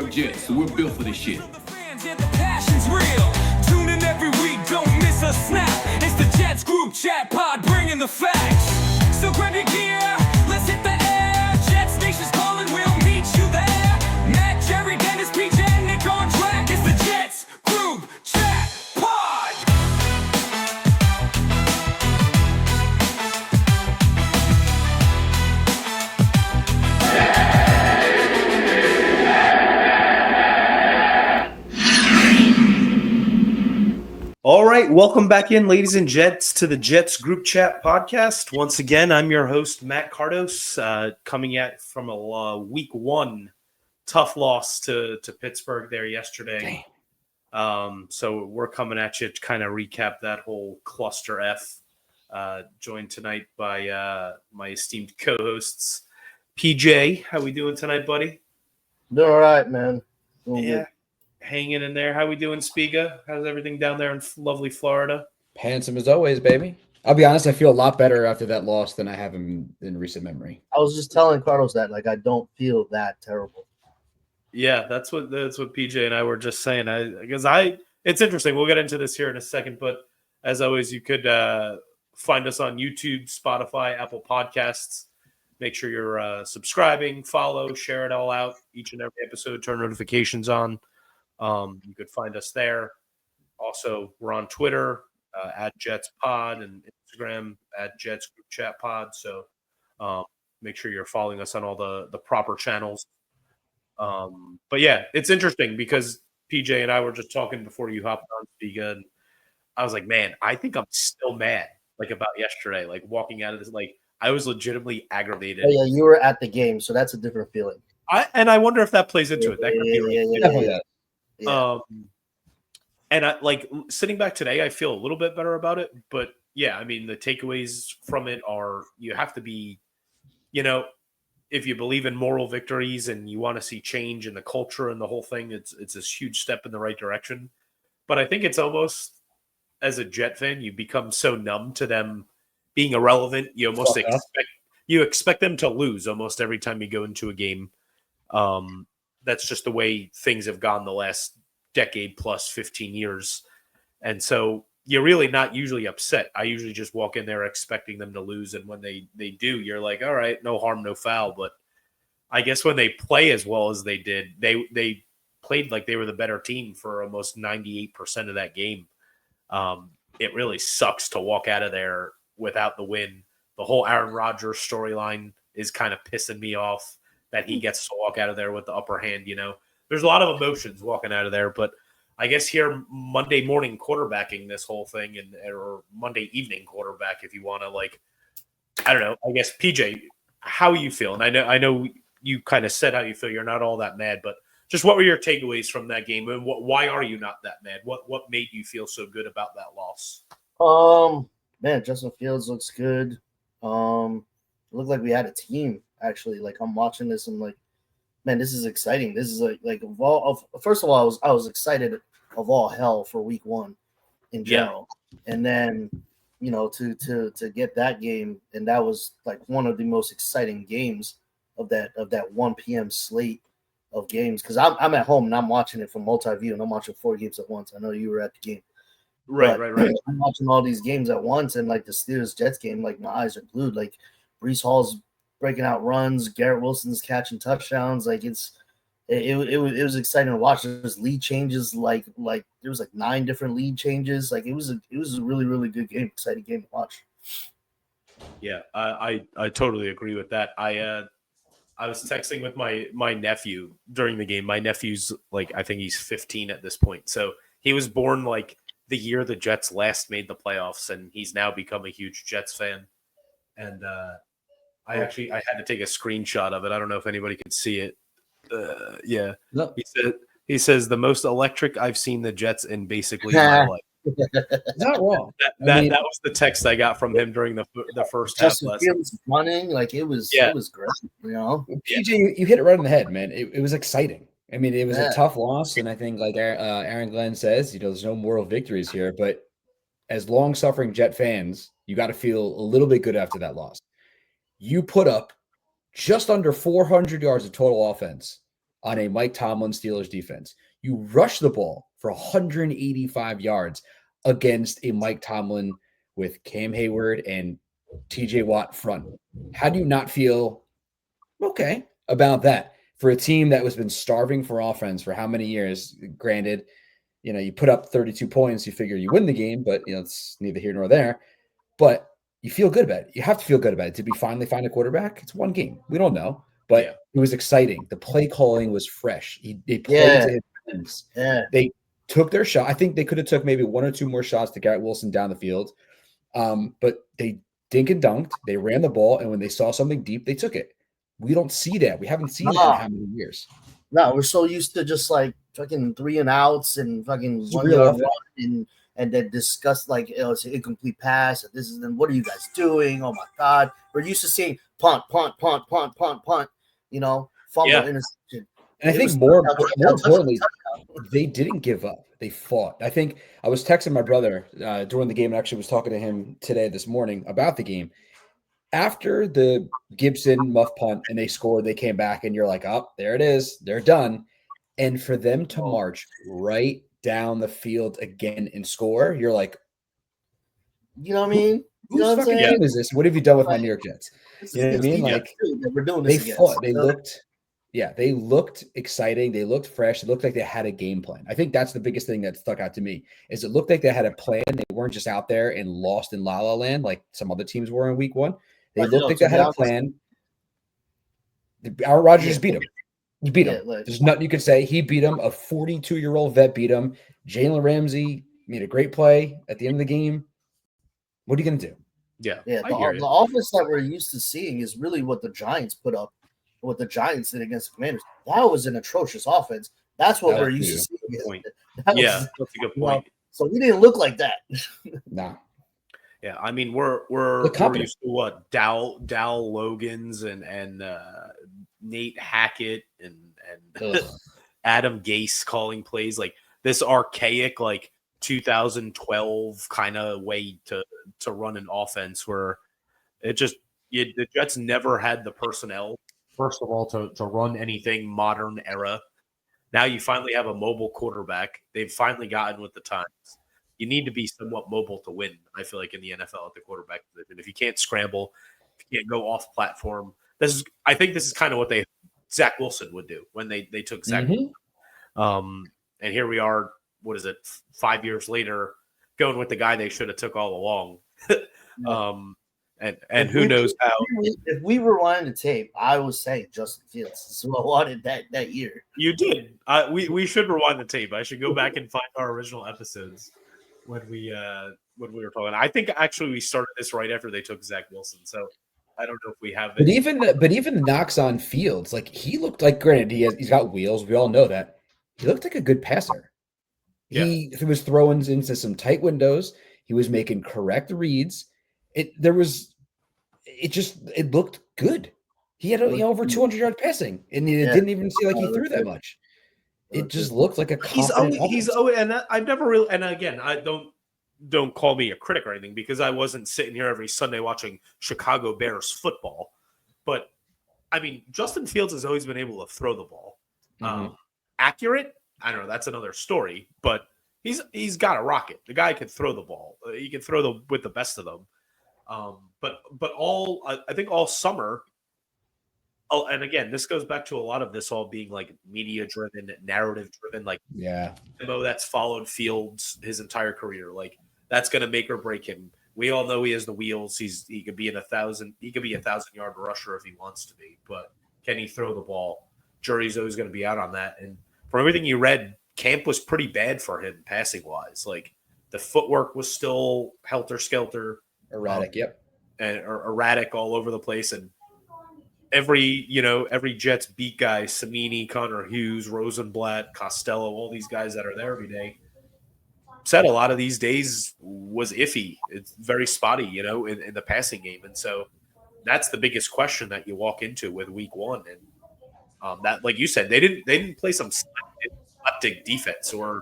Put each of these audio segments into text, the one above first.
Pittsburgh Jets, so we're built for this shit. The passion's real. Tune in every week, don't miss a snap. It's the Jets Group Chat Pod bringing the facts. So grab your gear, let's hit the air. Jets Nation's calling, we'll meet you there. Matt, Jerry, Dennis, PJ, and Nick on track. It's the Jets Group Chat Pod. All right, welcome back in, ladies and gents, to the Jets Group Chat Podcast. Once again, I'm your host, Matt Cardos, coming at from a week one tough loss to Pittsburgh there yesterday. So we're coming at you to kind of recap that whole cluster F. Joined tonight by my esteemed co-hosts, PJ. How we doing tonight, buddy? Doing all right, man. Doing Yeah. good. Hanging in there. How we doing, Spiga? How's everything down there in lovely Florida? Handsome as always, baby. I'll be honest, I feel a lot better after that loss than I have in recent memory. I was just telling Carlos that, like, I don't feel that terrible. Yeah, that's what PJ and I were just saying. It's interesting. We'll get into this here in a second, but as always, you could find us on YouTube, Spotify, Apple Podcasts. Make sure you're subscribing, follow, share it all out. Each and every episode, turn notifications on. You could find us there. Also, we're on Twitter at Jets Pod and Instagram at Jets Group Chat Pod. So make sure you're following us on all the proper channels. But yeah, it's interesting because PJ and I were just talking before you hopped on, Spiga, and I was like, man, I think I'm still mad about yesterday. Like walking out of this, I was legitimately aggravated. Oh, yeah, you were at the game, so that's a different feeling. I wonder if that plays into it. That could be Definitely that. Yeah. And I sitting back today, I feel a little bit better about it. But yeah, I mean, the takeaways from it are you have to be, if you believe in moral victories and you want to see change in the culture and the whole thing, it's this huge step in the right direction. But I think it's almost, as a Jet fan, you become so numb to them being irrelevant. You almost expect them to lose almost every time you go into a game. That's just the way things have gone the last decade plus 15 years. And so you're really not usually upset. I usually just walk in there expecting them to lose. And when they do, you're like, all right, no harm, no foul. But I guess when they play as well as they did, they played like they were the better team for almost 98% of that game. It really sucks to walk out of there without the win. The whole Aaron Rodgers storyline is kind of pissing me off. That he gets to walk out of there with the upper hand, There's a lot of emotions walking out of there, but I guess here Monday morning quarterbacking this whole thing or Monday evening quarterback, if you want to I don't know. I guess PJ, how are you feeling? I know you kind of said how you feel. You're not all that mad, but just what were your takeaways from that game, and why are you not that mad? What made you feel so good about that loss? Man, Justin Fields looks good. It looked like we had a team. Actually, I'm watching this and man, this is exciting. This is first of all, I was excited of all hell for week one in general. Yeah. And then, to get that game, and that was one of the most exciting games of that 1 p.m. slate of games. Because I'm at home and I'm watching it from multi-view and I'm watching 4 games at once. I know you were at the game. Right. I'm watching all these games at once, and the Steelers Jets game, my eyes are glued. Breece Hall's breaking out runs, Garrett Wilson's catching touchdowns. It was exciting to watch. There's lead changes, there was 9 different lead changes. It was a really, really good game, exciting game to watch. Yeah, I totally agree with that. I was texting with my nephew during the game. My nephew's I think he's 15 at this point. So he was born the year the Jets last made the playoffs, and he's now become a huge Jets fan. And I had to take a screenshot of it. I don't know if anybody can see it. Yeah. No. He says the most electric I've seen the Jets in basically my life. Not wrong. That was the text I got from him during the first half. Justin Fields running it was great. PJ, you hit it right on the head, man. It was exciting. I mean, it was a tough loss, and I think Aaron Glenn says, there's no moral victories here. But as long-suffering Jet fans, you got to feel a little bit good after that loss. You put up just under 400 yards of total offense on a Mike Tomlin Steelers defense. You rush the ball for 185 yards against a Mike Tomlin with Cam Hayward and TJ Watt front. How do you not feel okay about that for a team that has been starving for offense for how many years? Granted, you put up 32 points, you figure you win the game, but it's neither here nor there. But you feel good about it. You have to feel good about it. Did we finally find a quarterback? It's one game. We don't know, but it was exciting. The play calling was fresh. They played to his hands. They took their shot. I think they could have took maybe one or two more shots to Garrett Wilson down the field, but they dink and dunked. They ran the ball, and when they saw something deep, they took it. We don't see that. We haven't seen that in how many years? No, we're so used to just like fucking 3 and outs and fucking 1 yard run and then discuss like it's an incomplete pass. This is then what are you guys doing? Oh my god, we're used to seeing punt, fumble, interception. And I think more importantly, they didn't give up. They fought. I think I was texting my brother during the game and actually was talking to him this morning about the game. After the Gibson muff punt and they scored, they came back and you're like, oh, there it is. They're done. And for them to march right down the field again and score, you're like, you know what I mean? Whose fucking team is this? What have you done with my New York Jets? You know what I mean? Like we're doing this. They fought. They looked exciting. They looked fresh. It looked like they had a game plan. I think that's the biggest thing that stuck out to me is it looked like they had a plan. They weren't just out there and lost in la la land like some other teams were in week 1. They looked like they had a plan. Aaron Rodgers beat him. He beat him. There's nothing you could say. He beat him. A 42-year-old vet beat him. Jalen Ramsey made a great play at the end of the game. What are you going to do? Yeah. The offense that we're used to seeing is really what the Giants put up, what the Giants did against the Commanders. That was an atrocious offense. That's what we're used to seeing. That's a good point. So we didn't look like that. Nah. Yeah, I mean we're used to what Dow Logans and Nate Hackett and Adam Gase calling plays like this archaic like 2012 kind of way to run an offense where it just the Jets never had the personnel first of all to run anything modern era. Now you finally have a mobile quarterback. They've finally gotten with the times. You need to be somewhat mobile to win, I feel like, in the NFL at the quarterback position. If you can't scramble, if you can't go off platform, I think this is kind of what Zach Wilson would do when they took Zach Wilson. And here we are, 5 years later, going with the guy they should have took all along. And who knows how. If we rewind the tape, I was saying Justin Fields is who I wanted that year. You did. We should rewind the tape. I should go back and find our original episodes when we were talking. I think actually we started this right after they took Zach Wilson. So I don't know if we have it. But even the knocks on Fields, like he looked like, granted, he's got wheels. We all know that. He looked like a good passer. Yeah. He was throwing into some tight windows. He was making correct reads. It looked good. He had over 200 yard passing, and it didn't even seem like he threw that much. It just looked like a confident I've never really, and again, I don't call me a critic or anything because I wasn't sitting here every Sunday watching Chicago Bears football. But I mean, Justin Fields has always been able to throw the ball. Accurate, I don't know. That's another story. But he's got a rocket. The guy can throw the ball. He can throw with the best of them. But I think all summer. Oh, and again, this goes back to a lot of this all being like media driven, narrative driven. Like, that's followed Fields his entire career. Like, that's going to make or break him. We all know he has the wheels. He could be 1,000-yard rusher if he wants to be. But can he throw the ball? Jury's always going to be out on that. And from everything you read, camp was pretty bad for him passing wise. Like the footwork was still helter skelter, erratic. And erratic all over the place. And every Jets beat guy, Samini, Connor Hughes, Rosenblatt, Costello, all these guys that are there every day, said a lot of these days was iffy. It's very spotty, in the passing game. And so that's the biggest question that you walk into with week 1. And that, like you said, they didn't play some slapdick defense or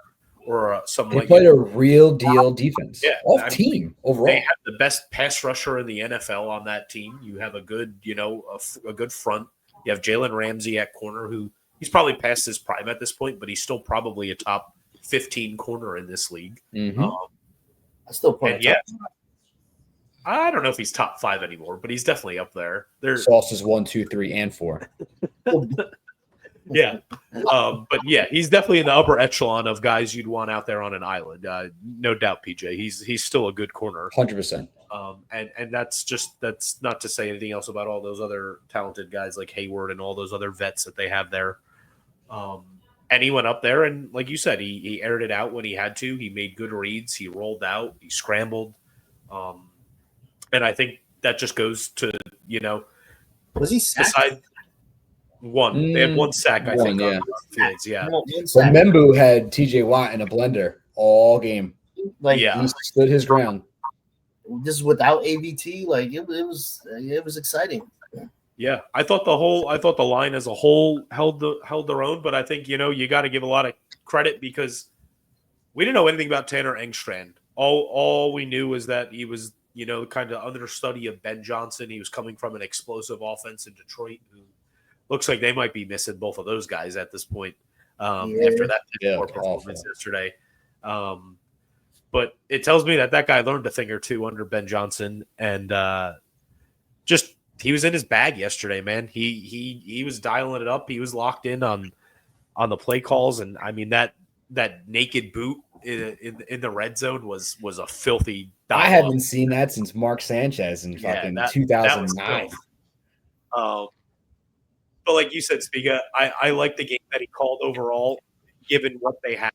some. They played a real deal defense. Yeah, team overall. They have the best pass rusher in the NFL on that team. You have a good, a good front. You have Jalen Ramsey at corner, who he's probably past his prime at this point, but he's still probably a top 15 corner in this league. Mm-hmm. I still put and I don't know if he's top 5 anymore, but he's definitely up there. Sauce is 1, 2, 3, and 4. Yeah. But yeah, he's definitely in the upper echelon of guys you'd want out there on an island. No doubt, PJ. He's still a good corner. 100%. And that's not to say anything else about all those other talented guys like Hayward and all those other vets that they have there. And he went up there and, like you said, he aired it out when he had to. He made good reads. He rolled out. He scrambled. And I think that just goes to, was he sacked? One. They had one sack, I think, yeah. on Fields. Yeah. So Membu had TJ Watt in a blender all game. Like, Yeah. He stood his ground. just without AVT, like it was exciting. Yeah, I thought the line as a whole held their own, but I think you got to give a lot of credit because we didn't know anything about Tanner Engstrand. All we knew was that he was kind of understudy of Ben Johnson. He was coming from an explosive offense in Detroit. Who looks like they might be missing both of those guys at this point after that performance yesterday. But it tells me that guy learned a thing or two under Ben Johnson, and just. He was in his bag yesterday, man. He was dialing it up. He was locked in on the play calls, and I mean that naked boot in the red zone was a filthy. I haven't seen that since Mark Sanchez in fucking 2009. But like you said, Spiga, I like the game that he called overall, given what they had.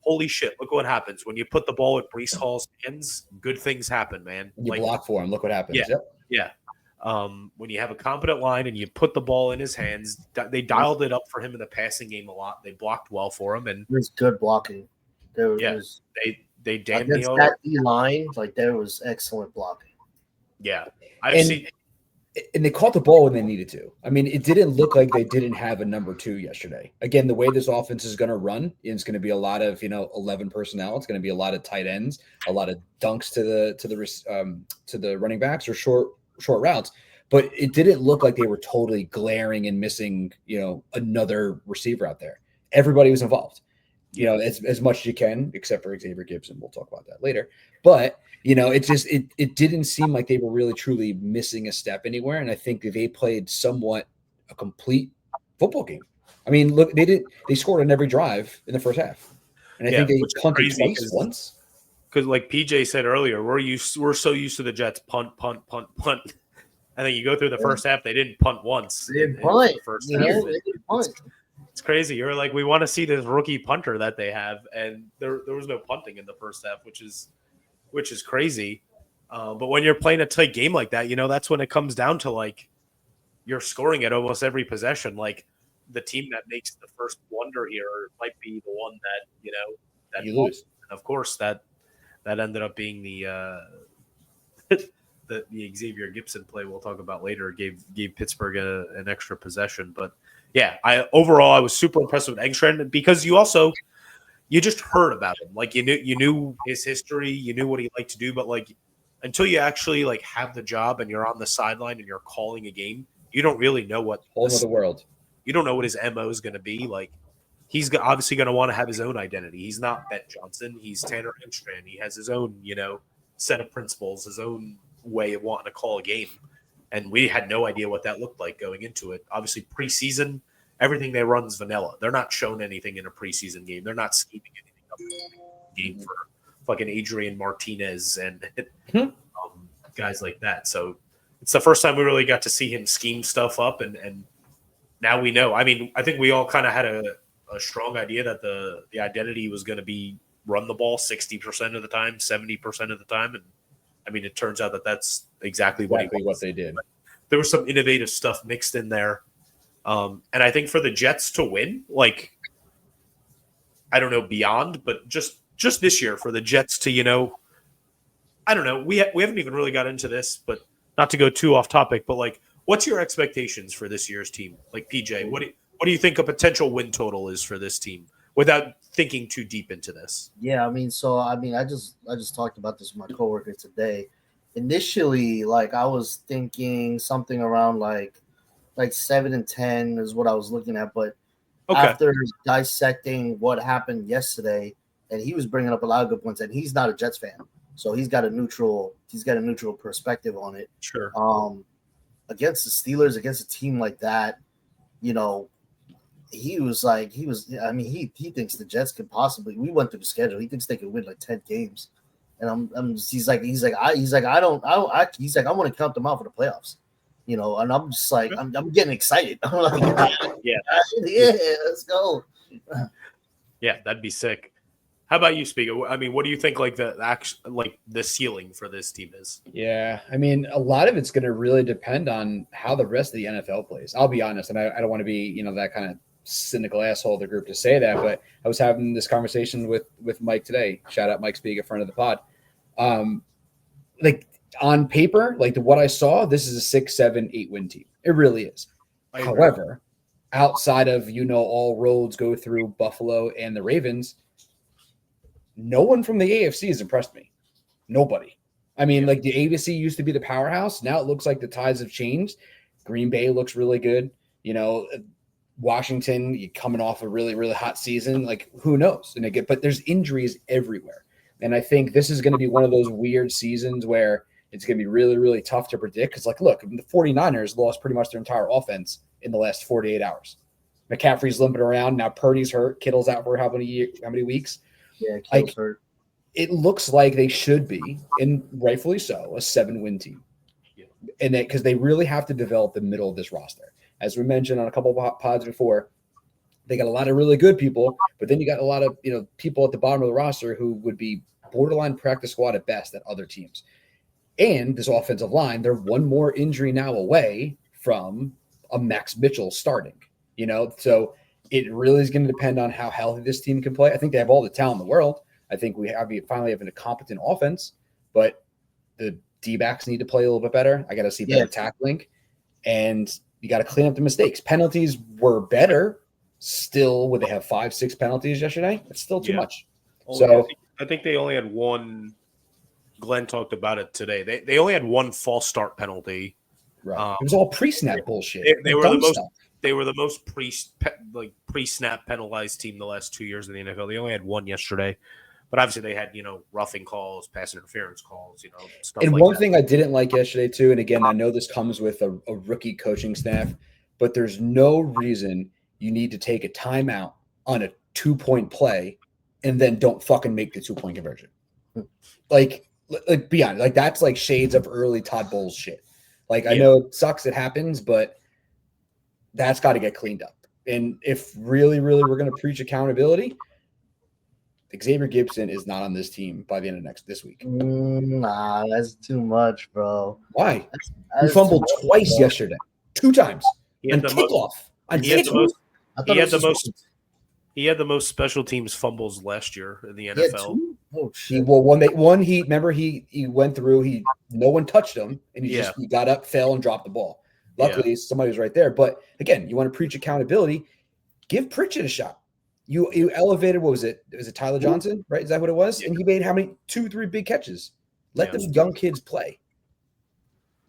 Holy shit, look what happens. When you put the ball in Breece Hall's hands, good things happen, man. You block for him, look what happens. Yeah, yeah. When you have a competent line and you put the ball in his hands, they dialed it up for him in the passing game a lot. They blocked well for him. And it was good blocking. They damn near that D line, like there was excellent blocking. Yeah. And they caught the ball when they needed to. I mean, it didn't look like they didn't have a number 2 yesterday. Again, the way this offense is going to run, it's going to be a lot of 11 personnel. It's going to be a lot of tight ends, a lot of dunks to the running backs or short routes. But it didn't look like they were totally glaring and missing another receiver out there. Everybody was involved. As much as you can, except for Xavier Gibson. We'll talk about that later. But it didn't seem like they were really truly missing a step anywhere. And I think they played somewhat a complete football game. I mean, look, they scored on every drive in the first half. And I think they punted twice once. Because like PJ said earlier, we're so used to the Jets punt. I think you go through the first half, they didn't punt once. They didn't punt. The first half. It's crazy. You're like, we want to see this rookie punter that they have, and there was no punting in the first half, which is crazy. But when you're playing a tight game like that, that's when it comes down to like you're scoring at almost every possession. Like the team that makes the first blunder here might be the one that that you lose. And of course, that ended up being the the Xavier Gibson play we'll talk about later gave Pittsburgh an extra possession. But yeah, I was super impressed with Engstrand because you just heard about him. Like you knew his history, you knew what he liked to do, but like until you actually like have the job and you're on the sideline and you're calling a game, you don't really know what whole other world. You don't know what his MO is going to be. Like he's obviously going to want to have his own identity. He's not Ben Johnson. He's Tanner Engstrand. He has his own, set of principles, his own way of wanting to call a game. And we had no idea what that looked like going into it. Obviously, preseason, everything they run is vanilla. They're not shown anything in a preseason game. They're not scheming anything up in a game for fucking Adrian Martinez and guys like that. So it's the first time we really got to see him scheme stuff up. And now we know. I mean, I think we all kind of had a strong idea that the identity was going to be run the ball 60% of the time, 70% of the time. And I mean, it turns out that that's exactly what they did. But there was some innovative stuff mixed in there. And I think for the Jets to win, like, I don't know beyond, but just this year for the Jets to, I don't know. We haven't even really got into this, but not to go too off topic, but like, what's your expectations for this year's team? Like PJ, what do you think a potential win total is for this team without thinking too deep into this? Yeah, I just talked about this with my coworker today. Initially, like I was thinking something around like like 7-10 is what I was looking at. But Okay. after dissecting what happened yesterday, and he was bringing up a lot of good points, and he's not a Jets fan, so he's got a neutral perspective on it. Sure. Against the Steelers, against a team like that, he thinks the Jets could possibly. We went through the schedule. He thinks they could win like 10 games, and he's like I want to count them out for the playoffs, and I'm just like I'm getting excited. I'm like, yeah, let's go. Yeah, that'd be sick. How about you, Speaker? I mean, what do you think the ceiling for this team is? Yeah, I mean, a lot of it's going to really depend on how the rest of the NFL plays. I'll be honest, and I don't want to be, that kind of cynical asshole of the group to say that, but I was having this conversation with Mike today. Shout out Mike Speaker, friend of the pod. Like on paper, like what I saw, this is a 6, 7, 8 win team. It really is. However, outside of all roads go through Buffalo and the Ravens, no one from the AFC has impressed me. Nobody. I mean, like the AFC used to be the powerhouse. Now it looks like the tides have changed. Green Bay looks really good. Washington coming off a really, really hot season. Like who knows? But there's injuries everywhere. And I think this is going to be one of those weird seasons where it's going to be really, really tough to predict. Because look, the 49ers lost pretty much their entire offense in the last 48 hours. McCaffrey's limping around. Now Purdy's hurt. Kittle's out for how many weeks? Yeah, Kittle's hurt. It looks like they should be, and rightfully so, a 7-win team. Yeah. And because they really have to develop the middle of this roster. As we mentioned on a couple of pods before, they got a lot of really good people, but then you got a lot of people at the bottom of the roster who would be borderline practice squad at best at other teams. And this offensive line, they're one more injury now away from a Max Mitchell starting. So it really is going to depend on how healthy this team can play. I think they have all the talent in the world. I think we finally have a competent offense, but the D-backs need to play a little bit better. I got to see better tackling, and you got to clean up the mistakes. Penalties were better. Still, would they have 5-6 penalties yesterday? It's still too much. I think they only had one. Glenn talked about it today. They only had one false start penalty. Right. It was all pre-snap bullshit. They were the most. They were the most pre-snap penalized team the last 2 years in the NFL. They only had one yesterday, but obviously they had roughing calls, pass interference calls, stuff. And like one that. thing I didn't like yesterday too, and again I know this comes with a rookie coaching staff, but there's no reason you need to take a timeout on a 2-point play and then don't fucking make the 2-point conversion. Like be honest, like that's like shades of early Todd Bowles shit. Like I know it sucks, it happens, but that's got to get cleaned up. And if really, really we're going to preach accountability, Xavier Gibson is not on this team by the end of this week. Nah, that's too much, bro. Why? He fumbled twice yesterday, 2 times. He had the most special teams fumbles last year in the NFL. Oh shit! Well, he went through. No one touched him, and he got up, fell, and dropped the ball. Luckily, somebody was right there. But again, you want to preach accountability. Give Pritchett a shot. You elevated, what was it? Was it Tyler Johnson, right? Is that what it was? Yeah. And he made how many? 2-3 big catches. Let them young kids play.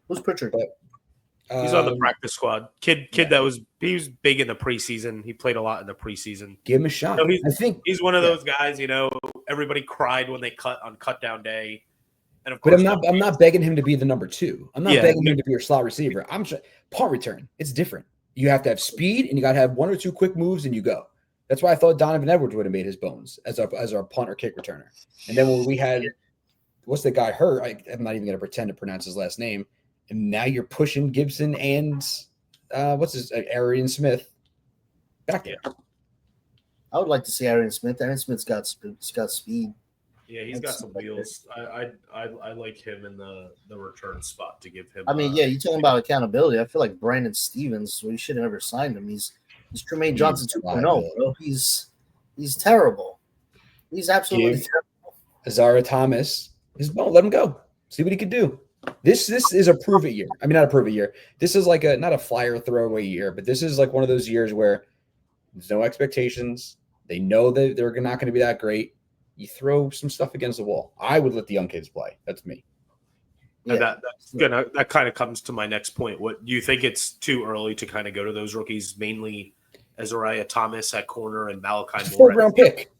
Who's Pritchard? He's on the practice squad. Kid he was big in the preseason. He played a lot in the preseason. Give him a shot. I think he's one of those guys, everybody cried when they cut on cutdown day. And of course, but I'm not begging him to be the number 2. I'm not begging him to be your slot receiver. I'm just punt return. It's different. You have to have speed, and you got to have 1 or 2 quick moves, and you go. That's why I thought Donovan Edwards would have made his bones as our punt or kick returner. And then when we had what's the guy hurt? I'm not even going to pretend to pronounce his last name. And now you're pushing Gibson and Arian Smith back there. I would like to see Arian Smith. Arian Smith's got speed. Yeah, he's got some wheels. I like him in the return spot to give him. I mean, you're talking about accountability. I feel like Brandon Stevens. We should have never signed him. He's Tremaine Johnson 2.0, bro. He's terrible. He's absolutely terrible. Azara Thomas let him go. See what he could do. This is a prove it year. I mean, not a prove it year. This is like not a flyer throwaway year, but this is like one of those years where there's no expectations. They know that they're not going to be that great. You throw some stuff against the wall. I would let the young kids play. That's me. And that kind of comes to my next point. What do you think? It's too early to kind of go to those rookies, mainly Azariah Thomas at corner and Malachi Moore. 4th round pick.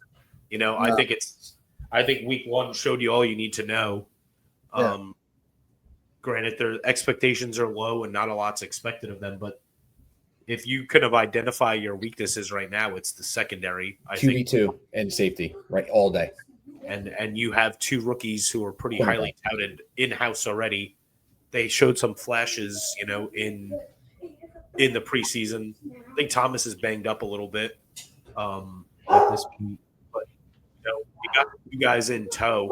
You know, I think week 1 showed you all you need to know. Granted, their expectations are low and not a lot's expected of them, but if you could have identified your weaknesses right now, it's the secondary. I think QB2 and safety, right, all day. And you have 2 rookies who are pretty highly touted in-house already. They showed some flashes, you know, in the preseason. I think Thomas is banged up a little bit at this point. But, you know, you got you guys in tow.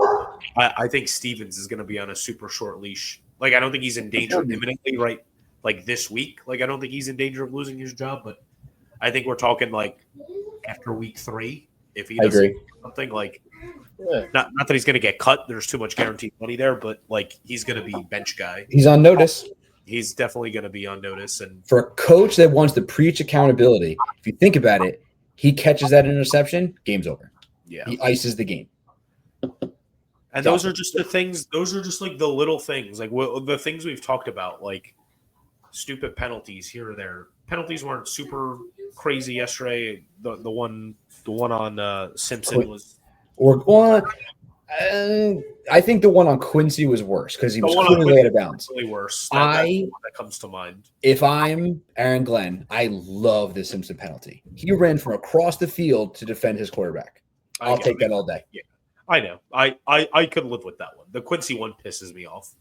I think Stevens is going to be on a super short leash. Like, I don't think he's in danger imminently, right? Like, this week. Like, I don't think he's in danger of losing his job. But I think we're talking, like, after week 3, if he doesn't do something, like, not that he's going to get cut. There's too much guaranteed money there, but like he's going to be bench guy. He's on notice. He's definitely going to be on notice. And for a coach that wants to preach accountability, if you think about it, he catches that interception, game's over. Yeah, he ices the game. And those are just the things. Those are just like the little things, like the things we've talked about, like stupid penalties here or there. Penalties weren't super crazy yesterday. The one on Simpson was. I think the one on Quincy was worse because he was clearly out of bounds. Really worse. That's the one that comes to mind. If I'm Aaron Glenn, I love the Simpson penalty. He ran from across the field to defend his quarterback. I'll take that all day. Yeah, I know. I could live with that one. The Quincy one pisses me off.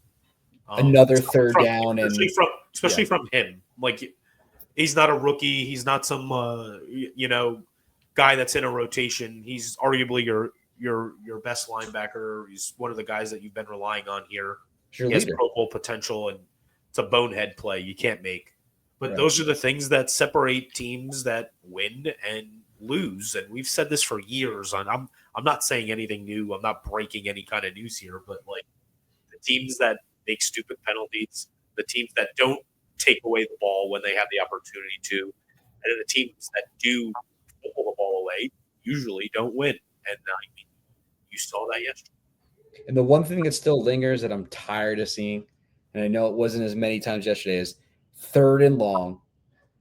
Another third down, especially from him. Like, he's not a rookie. He's not some guy that's in a rotation. He's arguably your best linebacker. He's one of the guys that you've been relying on here. He has Pro Bowl potential, and it's a bonehead play you can't make. But those are the things that separate teams that win and lose. And we've said this for years. I'm not saying anything new. I'm not breaking any kind of news here. But like the teams that make stupid penalties, the teams that don't take away the ball when they have the opportunity to, and then the teams that do pull the ball away usually don't win. And you saw that yesterday. And the one thing that still lingers that I'm tired of seeing, and I know it wasn't as many times yesterday, is 3rd and long,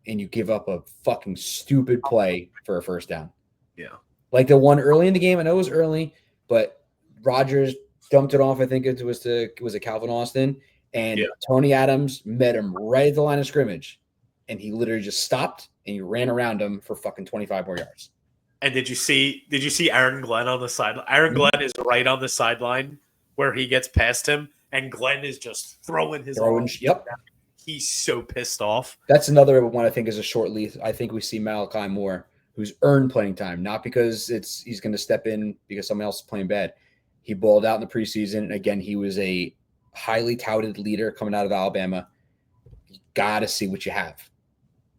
and you give up a fucking stupid play for a first down. Yeah. Like the one early in the game, I know it was early, but Rodgers dumped it off. I think it was Calvin Austin, and Tony Adams met him right at the line of scrimmage, and he literally just stopped and you ran around him for fucking 25 more yards. And did you see Aaron Glenn on the sideline? Aaron Glenn is right on the sideline where he gets past him, and Glenn is just throwing his arms. Yep. He's so pissed off. That's another one I think is a short leash. I think we see Malachi Moore, who's earned playing time, not because he's going to step in because someone else is playing bad. He balled out in the preseason. Again, he was a highly touted leader coming out of Alabama. You got to see what you have.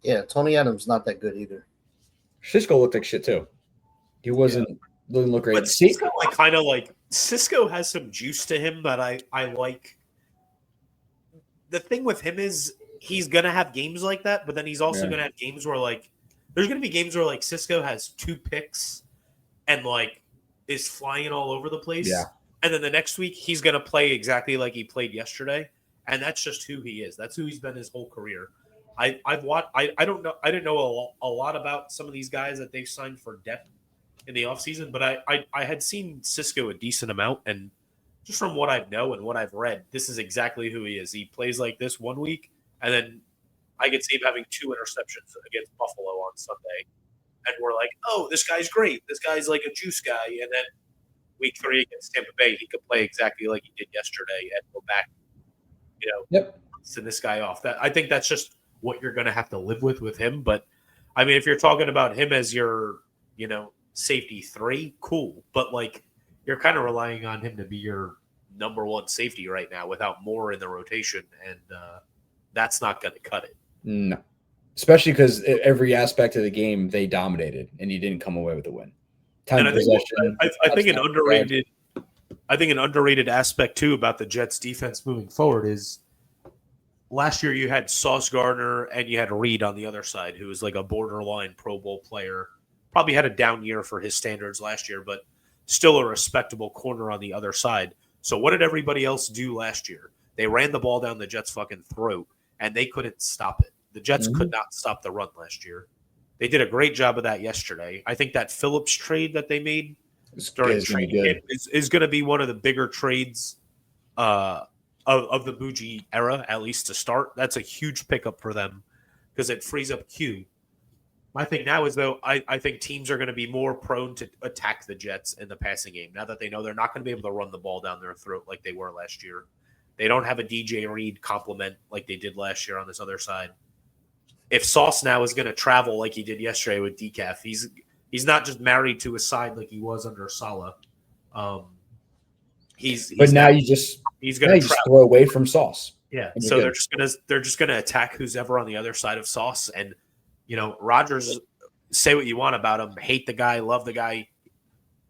Yeah, Tony Adams not that good either. Cisco looked like shit too. He didn't look great. But Cisco, Cisco has some juice to him that I like. The thing with him is he's gonna have games like that, but then he's also gonna have games where there's gonna be games where Cisco has 2 picks and is flying all over the place. Yeah. And then the next week he's gonna play exactly like he played yesterday, and that's just who he is. That's who he's been his whole career. I've watched. I didn't know a lot about some of these guys that they've signed for depth in the offseason, but I had seen Cisco a decent amount, and just from what I know and what I've read, this is exactly who he is. He plays like this one week, and then I could see him having 2 interceptions against Buffalo on Sunday, and we're like, oh, this guy's great. This guy's like a juice guy, and then week 3 against Tampa Bay, he could play exactly like he did yesterday and go back, send this guy off. I think that's just what you're going to have to live with him. But I mean, if you're talking about him as your, safety 3, cool. But you're kind of relying on him to be your number 1 safety right now without Moore in the rotation. And that's not going to cut it. No, especially because every aspect of the game they dominated and you didn't come away with a win. Time of possession. I think an underrated aspect too about the Jets defense moving forward is, last year you had Sauce Gardner and you had Reed on the other side, who was like a borderline Pro Bowl player. Probably had a down year for his standards last year, but still a respectable corner on the other side. So what did everybody else do last year? They ran the ball down the Jets' fucking throat, and they couldn't stop it. The Jets could not stop the run last year. They did a great job of that yesterday. I think that Phillips trade that they made during training camp is going to be one of the bigger trades of the Bougie era, at least to start. That's a huge pickup for them because it frees up Q. My thing now is, though, I think teams are going to be more prone to attack the Jets in the passing game now that they know they're not going to be able to run the ball down their throat like they were last year. They don't have a DJ Reed complement like they did last year on this other side. If Sauce now is going to travel like he did yesterday with Decaf, he's not just married to his side like he was under Saleh. He's now going to throw away from Sauce. Yeah, so they're just gonna attack who's ever on the other side of Sauce. And Rodgers, say what you want about him, hate the guy, love the guy.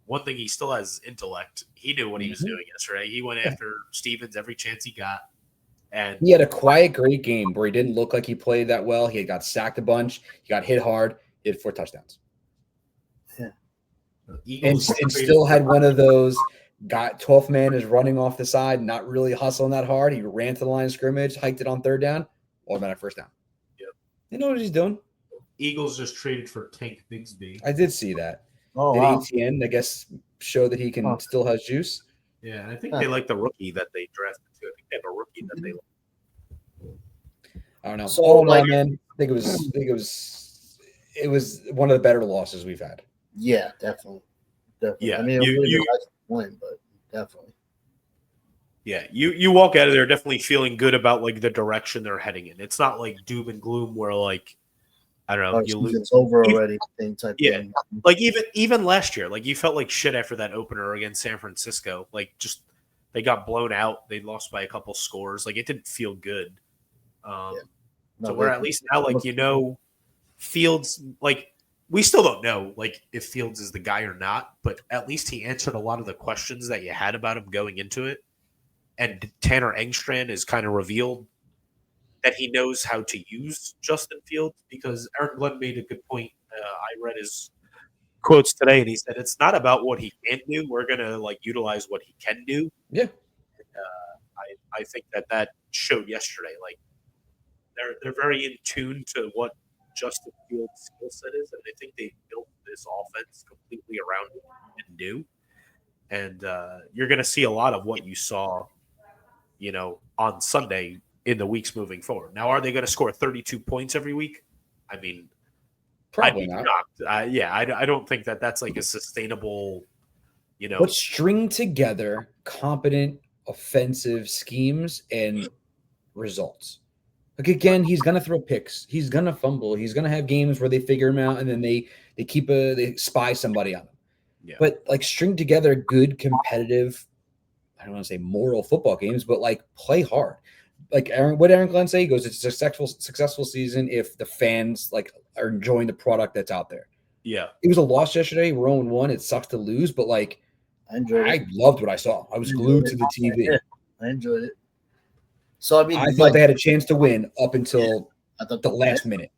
One thing, he still has intellect. He knew what he was doing yesterday. He went after Stevens every chance he got. And he had a quiet, great game where he didn't look like he played that well. He got sacked a bunch. He got hit hard. He had 4 touchdowns. Yeah. And still had one of those, got 12th man is running off the side, not really hustling that hard. He ran to the line of scrimmage, hiked it on 3rd down, automatic 1st down. Yep. You know what he's doing? Eagles just traded for Tank Bigsby. I did see that. Oh, wow. ATN, I guess, show that he can still has juice. Yeah, I think they like the rookie that they drafted too. I think they have a rookie that they like. I don't know. So, man, I think it was one of the better losses we've had. Yeah, definitely. Yeah, I mean, it was a nice win, but definitely. Yeah, you walk out of there definitely feeling good about like the direction they're heading in. It's not like doom and gloom where like I don't know, you lose. It's over already. Thing type thing. Like even last year, like you felt like shit after that opener against San Francisco. Like just they got blown out. They lost by a couple scores. Like it didn't feel good. So we're at least now like Fields, like we still don't know like if Fields is the guy or not, but at least he answered a lot of the questions that you had about him going into it. And Tanner Engstrand is kind of revealed that he knows how to use Justin Fields, because Aaron Glenn made a good point. I read his quotes today, and he said it's not about what he can't do. We're gonna like utilize what he can do. Yeah, I think that showed yesterday. Like they're very in tune to what Justin Fields' skill set is, and I think they built this offense completely around it and new. And you're gonna see a lot of what you saw, on Sunday in the weeks moving forward. Now, are they going to score 32 points every week? I mean, probably not. I don't think that's like a sustainable, But string together competent offensive schemes and results. Like again, he's going to throw picks. He's going to fumble. He's going to have games where they figure him out and then they spy somebody on him. Yeah. But like string together good competitive, I don't want to say moral football games, but like play hard. Like Aaron Glenn say? He goes, it's a successful season if the fans like are enjoying the product that's out there. Yeah. It was a loss yesterday. We're 0-1. It sucks to lose, but like I loved what I saw. I was glued to the TV. Yeah, I enjoyed it. So I mean, I thought they had a chance to win up until the last minute.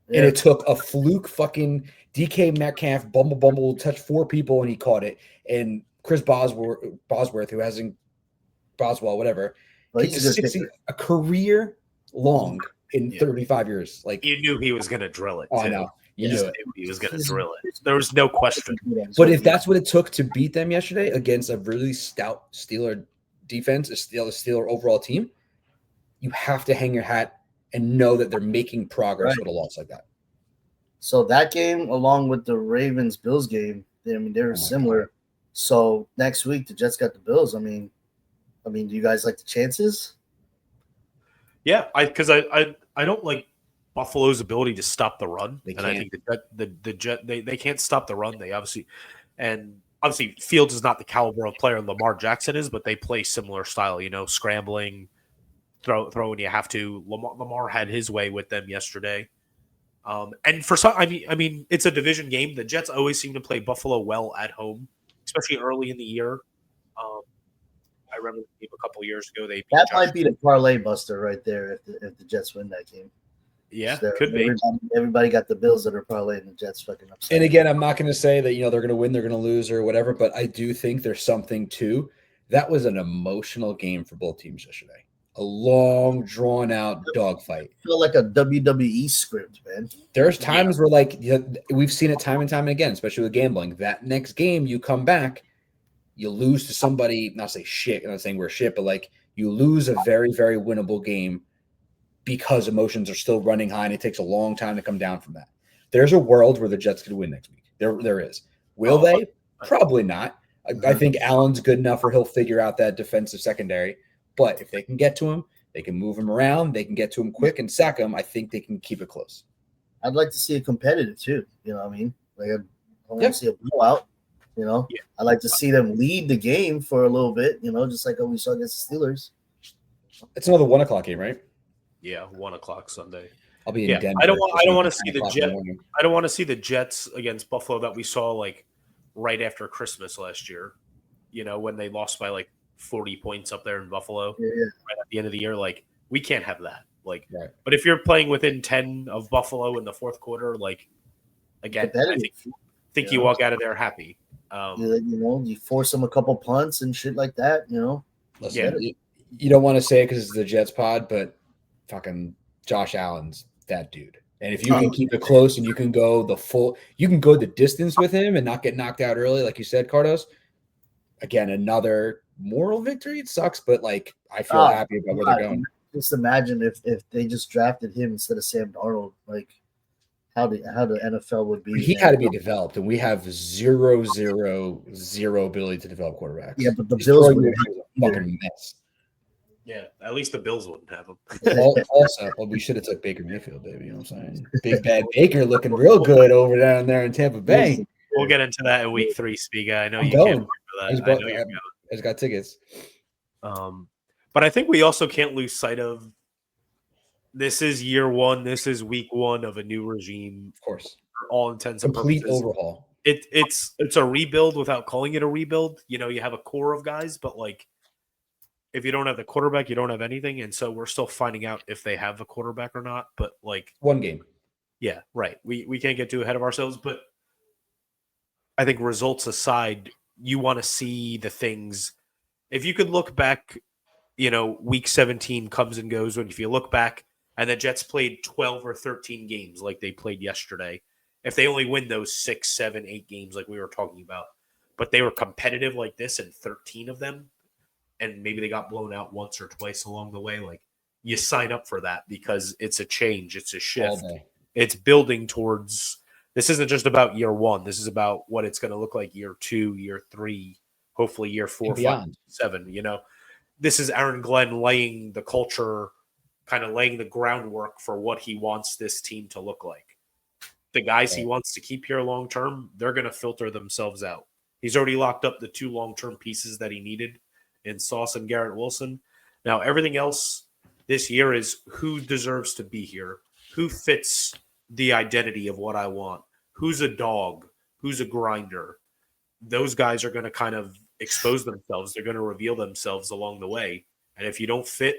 Yeah. And it took a fluke fucking DK Metcalf bumble touched 4 people and he caught it. And Chris Bosworth, who hasn't Boswell, whatever, a career long in 35 years. Like you knew he was going to drill it. Oh, I know. You knew he was going to drill it. There was no question. But if that's what it took to beat them yesterday against a really stout Steeler defense, a Steeler overall team, you have to hang your hat and know that they're making progress with a loss like that. So that game, along with the Ravens-Bills game, they're similar. God. So next week, the Jets got the Bills. I mean, do you guys like the chances? Yeah, because I don't like Buffalo's ability to stop the run, I think the Jet they can't stop the run. They obviously Fields is not the caliber of player Lamar Jackson is, but they play similar style. Scrambling, throw when you have to. Lamar had his way with them yesterday. And for some, I mean, it's a division game. The Jets always seem to play Buffalo well at home, especially early in the year. I remember the game a couple years ago. That might be the parlay buster right there if the Jets win that game. Yeah, so could be. Everybody got the Bills that are parlaying the Jets fucking upset. And again, I'm not going to say that they're going to win, they're going to lose, or whatever. But I do think there's something to that. Was an emotional game for both teams yesterday. a long, drawn out dogfight. Feel like a WWE script, man. There's times where, like, we've seen it time and time again, especially with gambling. That next game, you come back, you lose to somebody, not say shit, I'm not saying we're shit, but like you lose a very, very winnable game because emotions are still running high and it takes a long time to come down from that. There's a world where the Jets could win next week. There is. Will they? Probably not. I think Allen's good enough where he'll figure out that defensive secondary. But if they can get to him, they can move him around, they can get to him quick and sack him. I think they can keep it close. I'd like to see it competitive too. You know what I mean? Like I want to see a blowout. You know, I'd like to see them lead the game for a little bit. You know, just like we saw against the Steelers. It's another 1 o'clock game, right? Yeah, 1 o'clock Sunday. I'll be in Denver. I don't want to see the Jets. I don't want to see the Jets against Buffalo that we saw like right after Christmas last year. You know, when they lost by like 40 points up there in Buffalo right at the end of the year. Like, we can't have that. Like, but if you're playing within 10 of Buffalo in the fourth quarter, like, again, I think you walk out of there happy. You know, you force them a couple punts and shit like that. You know, listen, you don't want to say it because it's the Jets pod, but fucking Josh Allen's that dude. And if you can keep it close and you can go the distance with him and not get knocked out early, like you said, Cardos. Again, another moral victory. It sucks, but like I feel happy about where they're going. Just imagine if they just drafted him instead of Sam Darnold, like how the NFL would be. He had to be developed, and we have zero ability to develop quarterbacks. Yeah, but the Bills would be a fucking mess. Yeah, at least the Bills wouldn't have him. Also, we should have took Baker Mayfield, baby. You know what I'm saying? Big bad Baker looking real good over down there in Tampa Bay. We'll get into that in week 3, Spiga. I know you going. can't wait for that. I know you're going. I just got tickets. But I think we also can't lose sight of this is year 1. This is week 1 of a new regime. Of course. For all intents and purposes. Complete overhaul. It's a rebuild without calling it a rebuild. You know, you have a core of guys, but like if you don't have the quarterback, you don't have anything. And so we're still finding out if they have a quarterback or not. But like 1 game. Yeah, right. We can't get too ahead of ourselves, but I think results aside, you want to see the things. If you could look back, you know, week 17 comes and goes. When if you look back and the Jets played 12 or 13 games like they played yesterday, if they only win those 6, 7, 8 games like we were talking about, but they were competitive like this in 13 of them, and maybe they got blown out once or twice along the way, like you sign up for that because it's a change, it's a shift, it's building towards. This isn't just about year 1. This is about what it's going to look like year 2, year 3, hopefully year 4, 5, 7. You know, this is Aaron Glenn laying the culture, kind of laying the groundwork for what he wants this team to look like. The guys he wants to keep here long term, they're going to filter themselves out. He's already locked up the 2 long-term pieces that he needed in Sauce and Garrett Wilson. Now, everything else this year is who deserves to be here, who fits the identity of what I want, who's a dog, who's a grinder. Those guys are going to kind of expose themselves. They're going to reveal themselves along the way. And if you don't fit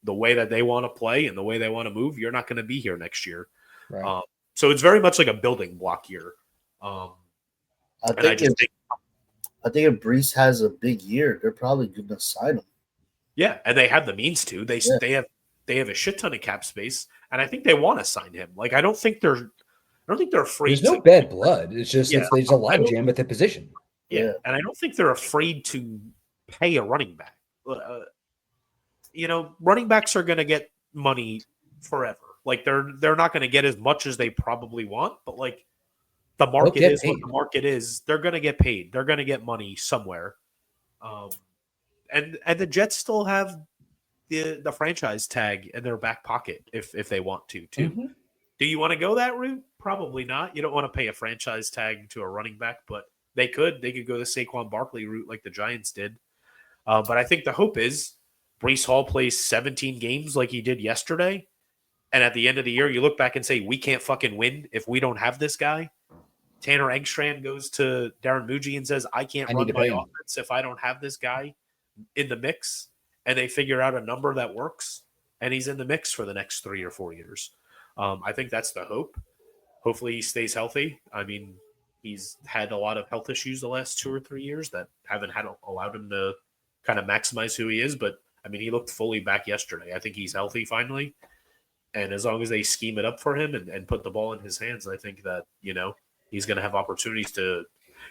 the way that they want to play and the way they want to move, you're not going to be here next year. Right. So it's very much like a building block year. I think if Brees has a big year, they're probably going to sign him. Yeah, and they have the means to. They have a shit ton of cap space, and I think they want to sign him. Like I don't think they're afraid. There's no bad blood. It's just there's a lot of jam at the position. Yeah, and I don't think they're afraid to pay a running back. You know, running backs are going to get money forever. Like they're not going to get as much as they probably want, but like the market is what the market is. They're going to get paid. They're going to get money somewhere. And the Jets still have the franchise tag in their back pocket if they want to too. Mm-hmm. Do you want to go that route? Probably not. You don't want to pay a franchise tag to a running back, but they could go the Saquon Barkley route like the Giants did. But I think the hope is Breece Hall plays 17 games like he did yesterday. And at the end of the year, you look back and say, we can't fucking win if we don't have this guy. Tanner Engstrand goes to Darren Muji and says, I can't run my offense if I don't have this guy in the mix. And they figure out a number that works. And he's in the mix for the next 3 or 4 years. I think that's the hope. Hopefully he stays healthy. I mean, he's had a lot of health issues the last 2 or 3 years that haven't allowed him to kind of maximize who he is. But I mean, he looked fully back yesterday. I think he's healthy finally. And as long as they scheme it up for him and put the ball in his hands, I think that, he's going to have opportunities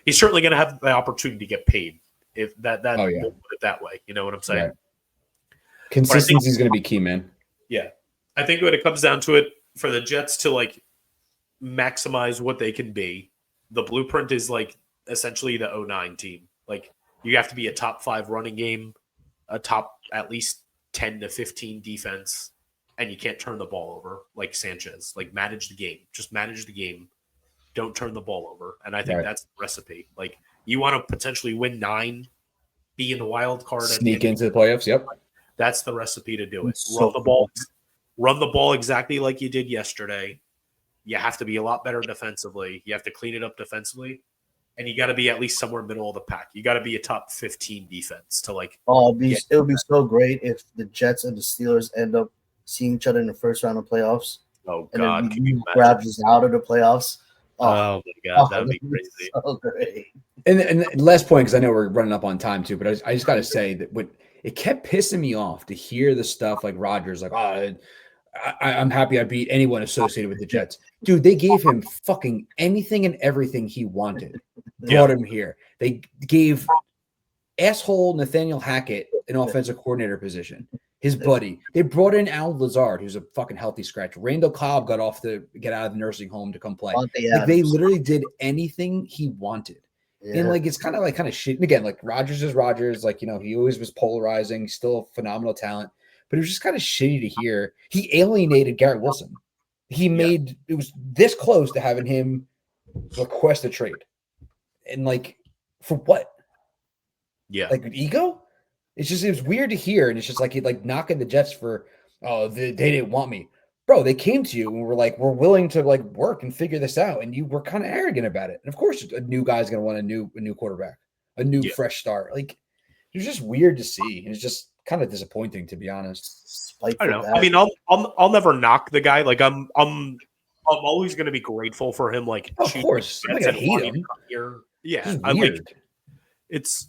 he's certainly going to have the opportunity to get paid. If that Oh, yeah. we'll put it that way. You know what I'm saying? Right. Consistency is going to be key, man. Yeah. I think when it comes down to it, for the Jets to like maximize what they can be, the blueprint is like essentially the 09 team. Like you have to be a top 5 running game, a top at least 10 to 15 defense, and you can't turn the ball over like Sanchez. Like manage the game. Just manage the game. Don't turn the ball over. And I think that's the recipe. Like you want to potentially win 9, be in the wild card, sneak into the playoffs. Yep. That's the recipe to do it. So Run the ball exactly like you did yesterday. You have to be a lot better defensively. You have to clean it up defensively. And you got to be at least somewhere middle of the pack. You got to be a top 15 defense to like. Oh, it would be so great if the Jets and the Steelers end up seeing each other in the first round of playoffs. Oh, and God. then grabs us out of the playoffs. Oh, my God. That would be crazy. So great. And last point, because I know we're running up on time too, but I just got to say that it kept pissing me off to hear the stuff like Rodgers, like, I'm happy I beat anyone associated with the Jets. Dude, they gave him fucking anything and everything he wanted. Brought him here. They gave asshole Nathaniel Hackett an offensive coordinator position. His buddy. They brought in Al Lazard, who's a fucking healthy scratch. Randall Cobb get out of the nursing home to come play. Like they literally did anything he wanted. Yeah. And like it's kind of shit. And again, like Rodgers is Rodgers. Like, he always was polarizing. He's still a phenomenal talent. But it was just kind of shitty to hear. He alienated Garrett Wilson. It was this close to having him request a trade. And like, for what? Yeah. Like ego? It was weird to hear. And it's just like knocking the Jets for, they didn't want me. Bro, they came to you and were like, we're willing to like work and figure this out. And you were kind of arrogant about it. And of course, a new guy's going to want a new quarterback, a new fresh start. Like, it was just weird to see. And it's just kind of disappointing, to be honest. I don't know. I mean, I'll never knock the guy. Like I'm always going to be grateful for him. Like, of course, I'm not gonna hate him. Here. Yeah, I like it's.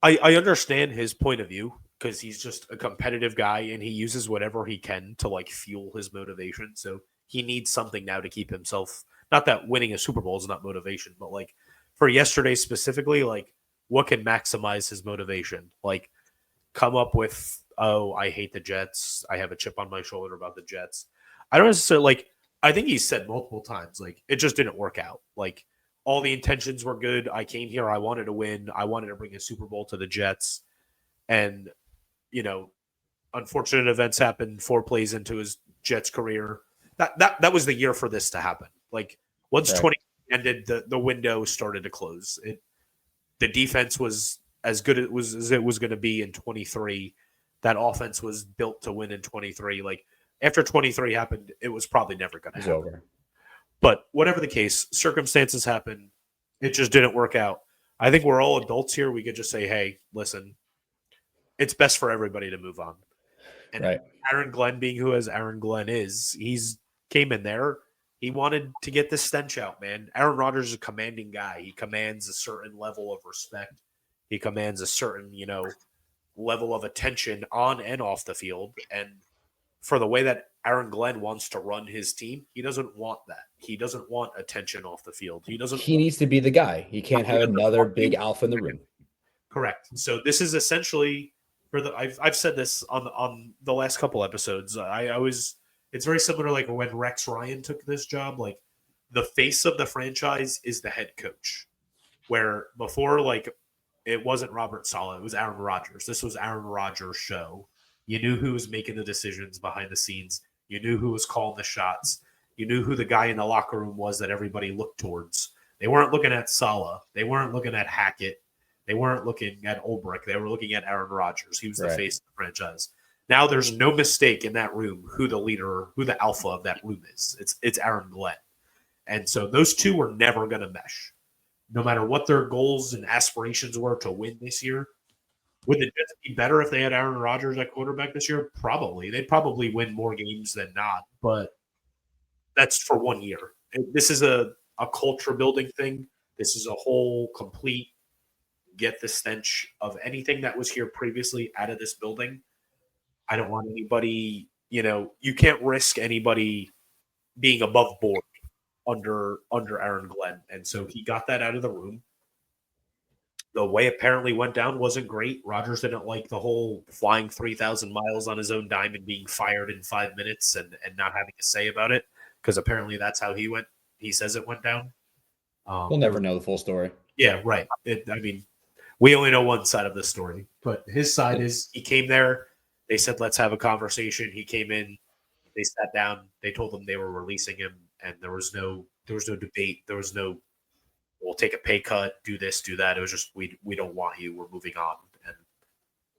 I understand his point of view because he's just a competitive guy and he uses whatever he can to like fuel his motivation. So he needs something now to keep himself. Not that winning a Super Bowl is not motivation, but like for yesterday specifically, like what can maximize his motivation? Like come up with, I hate the Jets. I have a chip on my shoulder about the Jets. I don't necessarily like, I think he said multiple times, like it just didn't work out. Like all the intentions were good. I came here. I wanted to win. I wanted to bring a Super Bowl to the Jets. And, unfortunate events happened 4 plays into his Jets career. That was the year for this to happen. Like once 20 ended, the window started to close. The defense was as good as it was going to be in 23. That offense was built to win in 23. Like after 23 happened, it was probably never going to happen. Over. But whatever the case, circumstances happen. It just didn't work out. I think we're all adults here. We could just say, hey, listen, it's best for everybody to move on. And Aaron Glenn being who as Aaron Glenn is, he's came in there. He wanted to get this stench out, man. Aaron Rodgers is a commanding guy. He commands a certain level of respect. He commands a certain, level of attention on and off the field. And for the way that Aaron Glenn wants to run his team, he doesn't want that. He doesn't want attention off the field. He needs to be the guy. He can't have another big alpha in the room. Correct. So this is essentially I've said this on the last couple episodes. It's very similar like when Rex Ryan took this job. Like the face of the franchise is the head coach, where before like it wasn't Robert Saleh, it was Aaron Rodgers. This was Aaron Rodgers' show. You knew who was making the decisions behind the scenes. You knew who was calling the shots. You knew who the guy in the locker room was that everybody looked towards. They weren't looking at Saleh. They weren't looking at Hackett. They weren't looking at Ulbrich. They were looking at Aaron Rodgers. He was the face of the franchise. Now there's no mistake in that room who the leader, who the alpha of that room is. It's Aaron Glenn. And so those two were never going to mesh. No matter what their goals and aspirations were to win this year, would the Jets be better if they had Aaron Rodgers at quarterback this year? Probably. They'd probably win more games than not, but that's for 1 year. This is a culture building thing. This is a whole complete get the stench of anything that was here previously out of this building. I don't want anybody, you can't risk anybody being above board under Aaron Glenn. And so he got that out of the room. The way apparently went down wasn't great. Rodgers didn't like the whole flying 3,000 miles on his own dime and being fired in 5 minutes and not having a say about it, because apparently that's how he says it went down. We'll never know the full story. Yeah, right. We only know one side of the story, but his side is he came there. They said, let's have a conversation. He came in. They sat down. They told him they were releasing him, and there was no debate. There was no, we'll take a pay cut, do this, do that. It was just, we don't want you. We're moving on. And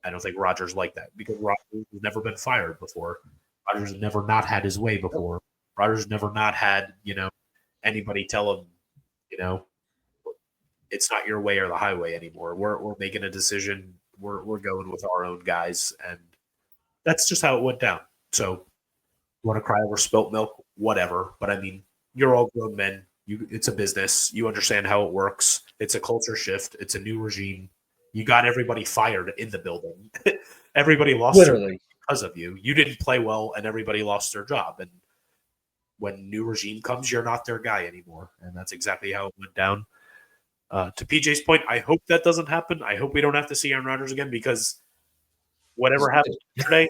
I don't think Rodgers liked that, because Rodgers has never been fired before. Rodgers has never not had his way before. Rodgers never not had, anybody tell him, it's not your way or the highway anymore. We're making a decision. We're going with our own guys, and that's just how it went down. So, you want to cry over spilt milk, whatever. But I mean, you're all grown men. It's a business. You understand how it works. It's a culture shift. It's a new regime. You got everybody fired in the building. Everybody lost Literally because of you. You didn't play well, and everybody lost their job. And when new regime comes, you're not their guy anymore. And that's exactly how it went down. To PJ's point, I hope that doesn't happen. I hope we don't have to see Aaron Rodgers again, because whatever happened yesterday,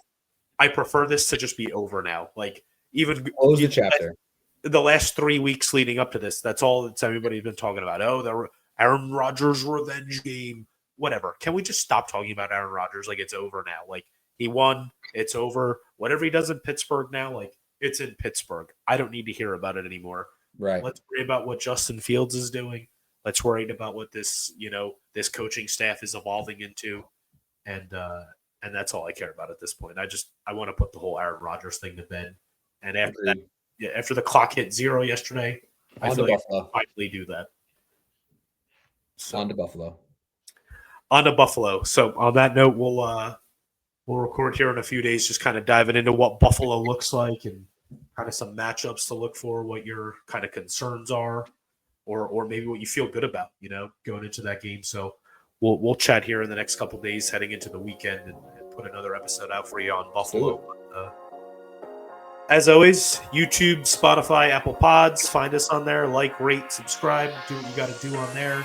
I prefer this to just be over now. Like, even close the chapter. The last 3 weeks leading up to this, that's all that everybody's been talking about. Oh, the Aaron Rodgers revenge game, whatever. Can we just stop talking about Aaron Rodgers? Like, it's over now. Like, he won. It's over. Whatever he does in Pittsburgh now, like, it's in Pittsburgh. I don't need to hear about it anymore. Right. Let's worry about what Justin Fields is doing. Let's worry about what this coaching staff is evolving into, and that's all I care about at this point. I want to put the whole Aaron Rodgers thing to bed. And after that, after the clock hit 0 yesterday, I feel like I finally do that. So, on to Buffalo. On to Buffalo. So on that note, we'll record here in a few days, just kind of diving into what Buffalo looks like and kind of some matchups to look for, what your kind of concerns are. Or maybe what you feel good about, going into that game. So we'll chat here in the next couple of days heading into the weekend and put another episode out for you on Buffalo. As always, YouTube, Spotify, Apple Pods. Find us on there. Like, rate, subscribe. Do what you got to do on there.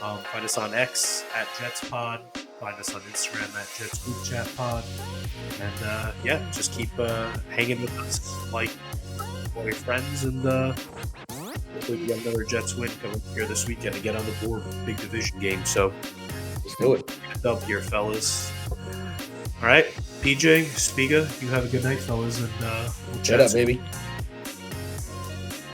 Find us on X at JetsPod. Find us on Instagram at JetsGroupChatPod. And just keep hanging with us, like all your friends, and hopefully we get another Jets win coming here this weekend and get on the board. Big division game. So let's do it. Get it up here, fellas. All right, PJ, Spiga, you have a good night, fellas, and we'll chat. Shut up, baby.